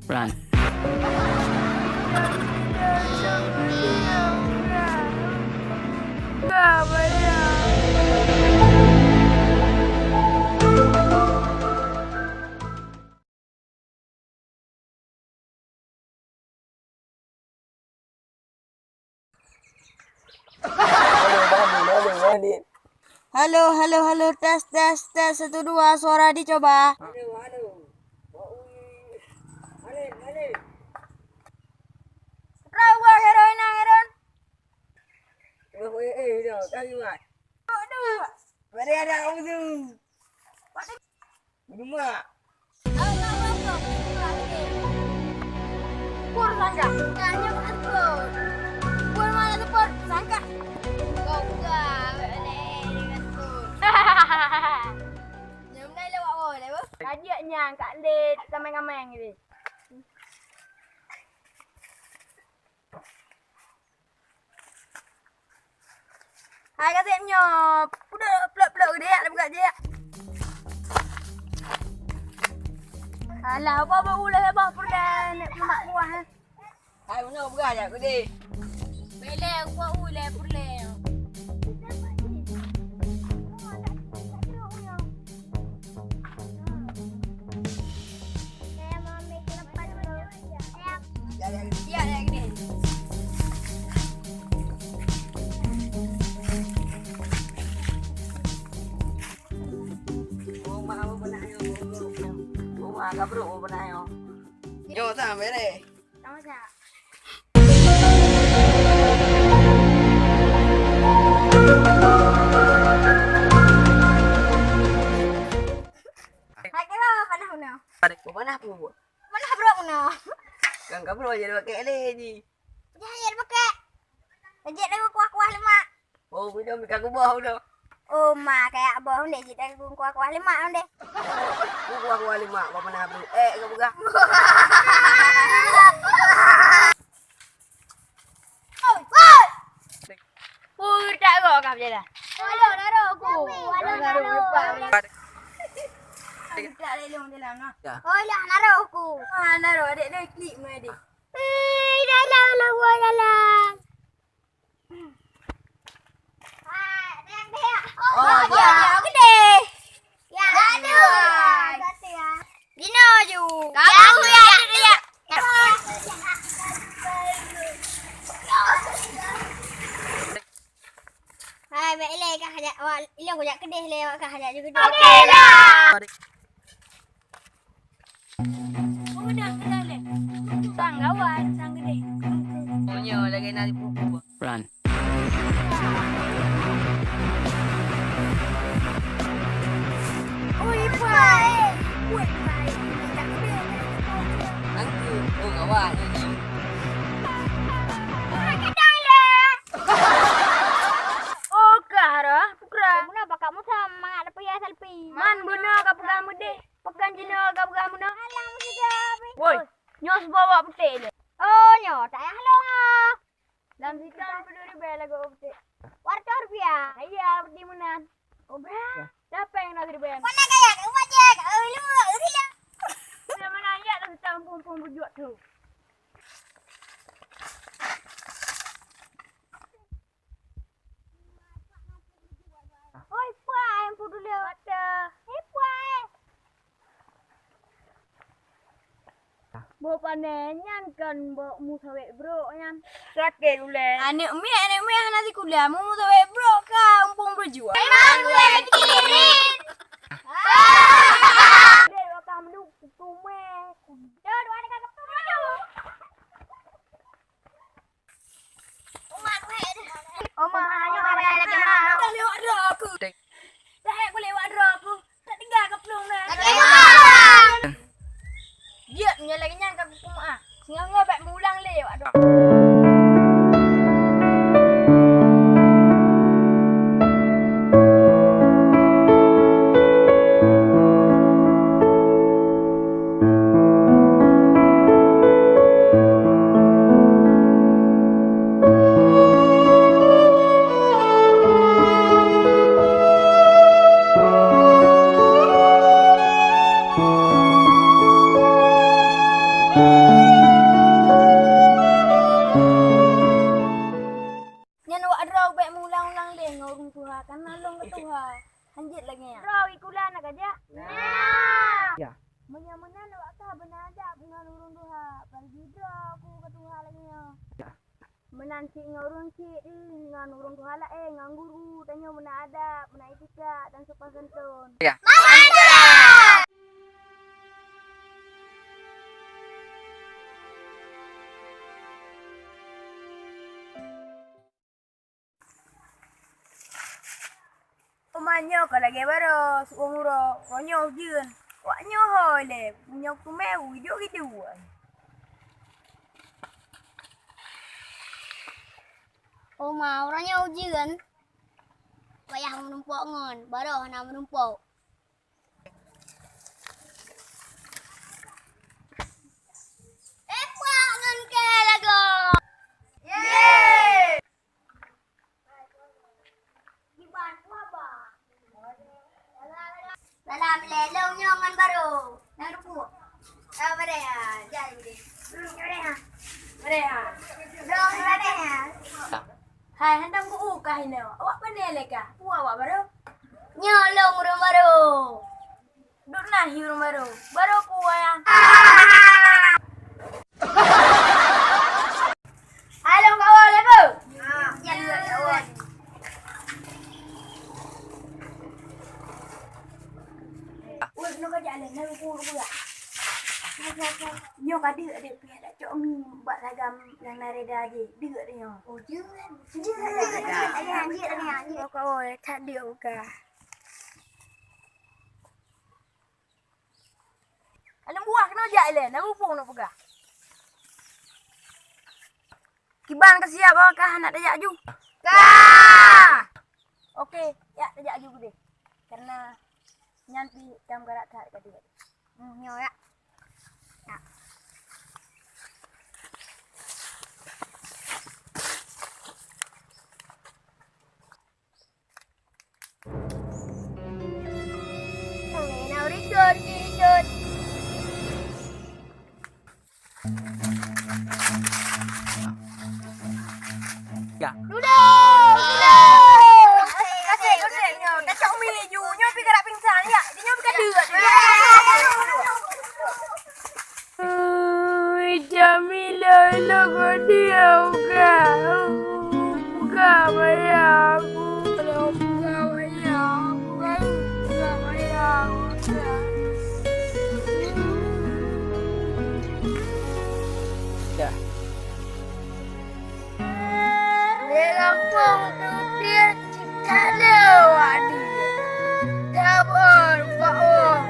Run. Halo, tes, 1 2, suara dicoba. Rawa heroin heron. Pur sangka, tanya pur. Pur mana tu pur? Sangka. Kau enggak, dengan pur. Nyam nai lewat boleh bu? Kajiannya kat led kameng-kameng ni. Hai katanya, udah pelak-pelak dia nak buka dia. Alah, apa boleh apa pernah nak mak buah. Hai mana berah je aku ni. Bele aku boleh boleh. Ya ni. Oh mak apa pernah yo. Oh mak ka bro apa pernah yo. Yo sampai deh. Sama sa. Hai kira panah puno. Kau mana pu? Mana bro puno? Kan ka bro je pakai le ni. Jangan pakai. Ejek dah kuah-kuah lemak. Oh video mika ku bawah dah. Oh ma kayak abah ndek jek dah kuah-kuah lemak ndek. Ku aku wali mak apa pernah pu. Kau berah. Tak kau kau je dah. Halo naro aku. Naro lupa. Tak lelong dalam nah. Ya. Oh lah naro aku. Naro adik dah klik mu adik. Dalam lawa dalam. Yang dia. Oh, ya. Gede. Ya. Aduh. Dino ju. Kamu ya dia. Hai, baik le kah hajat awak ile aku jak kedih le awak kah hajat juga. Okeylah. Udah kedih le. Sang kawan, sang kedih. Punya lagi nanti pupu. Run. Ui, pai. Ui, pai. Jak kedih. Nanti oh kawan ni. Kedai le. Oh, kara, pukra. Muna apa kamu sama mangat apa ya selfie? Man benar kau pegang deh. Pegang jenak kau pegang benar. Halang sudah. Woi, Nyos bawa putih le. Oh, nyos. Tak halong ah. Dalam sitan peduli bela go putih. Warga rupiah. Iya, putih menan. Oh, bra. Siapa yang nak rupiah? Mana kaya? Rumah je. Lu, sila. Sudah mana ya dah sitan pun berjuang tu. Oi, puai yang peduli. Ada. Puai. Bawa panenyan kan bawa musawek bro nyan. sakit ule. Anak mi nanti kuliah mau musawek bro kah umpung berjuang. Memang gue pikirin. Dewa kamu kume. Dua ni kakak kume. Oma ayo ada jemaah. Dah lewat dah aku. Dah aku lewat dah aku. Tak tinggal ke pelung dah. Dia nyalakan yang kat buku mak. Singa baik mulang lewat dah. lagi ya. Bro, ikulah nak aja. Nah. Ya. Menyamunan awak kah benadap dengan urung duha. Pergi dah aku ke duha lagi ya. Ya. Menanti ngurung cik dengan urung duha lah ngan guru tanya menadap, menaikika dan sopan santun. Ya. Mantap. Umanyo kalau lagi baru umur konyo jeun. Waknyo hole, punya tu meu hidup gitu. Oma orangnya ujian. Payah menumpuk ngon, baru nak menumpuk. Pak ngon ke lagu. Yeay! Dibantu apa? Dalam lelong nyon baru. Nak rumpuk. Apa deh ya? Jadi deh. Ada ya. Ada ya? Belum ada ya. Hai, hendak ku ukah ini. Awak pandai leka. Puak awak baru. Nyolong rumah baru. Duduk nahi rumah baru. Baru puak ya. Halo kawan lepo. Jalan kawan. Woi, nak jalan nak puak puak. Nyo ka dia pihak dak cok mi buat ragam yang nareda aje. Dia dia. Oh, jalan. Dia kau tak dia ka. Alam buah kena jalan, nak upung nak pegah. Kiban ke siap kah nak dajak ju? Kah. Okey, ya dajak ju deh. Karena nanti jam gerak tak ke dia. Nyo ya. Now record. Ya. Kasih nyo. Dah cok mi ju nyo pi gerak pingsan ya. Dia nyo pi kadeut. Jamila logo dia buka bayar aku. Kalau buka bayar aku kan buka bayar. Ya. Dia kampung tu dia cita lewat dia. Sabar, Pak Om.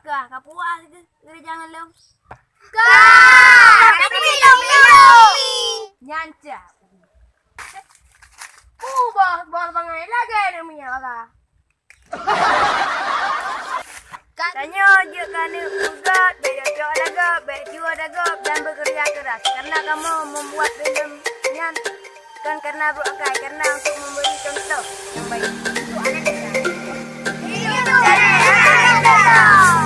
Kapuas ke? Kira jangan lo. Kak, tapi minum. Nyanca. Bos bangai lagi ni minyak kak. Katanya je kerana ugat, belajar lagap, belajar lagap dan bekerja keras. Karena kamu membuat film yang kan karena berukai, karena untuk memberi contoh yang baik untuk anak kita. Hidup dari anak kita.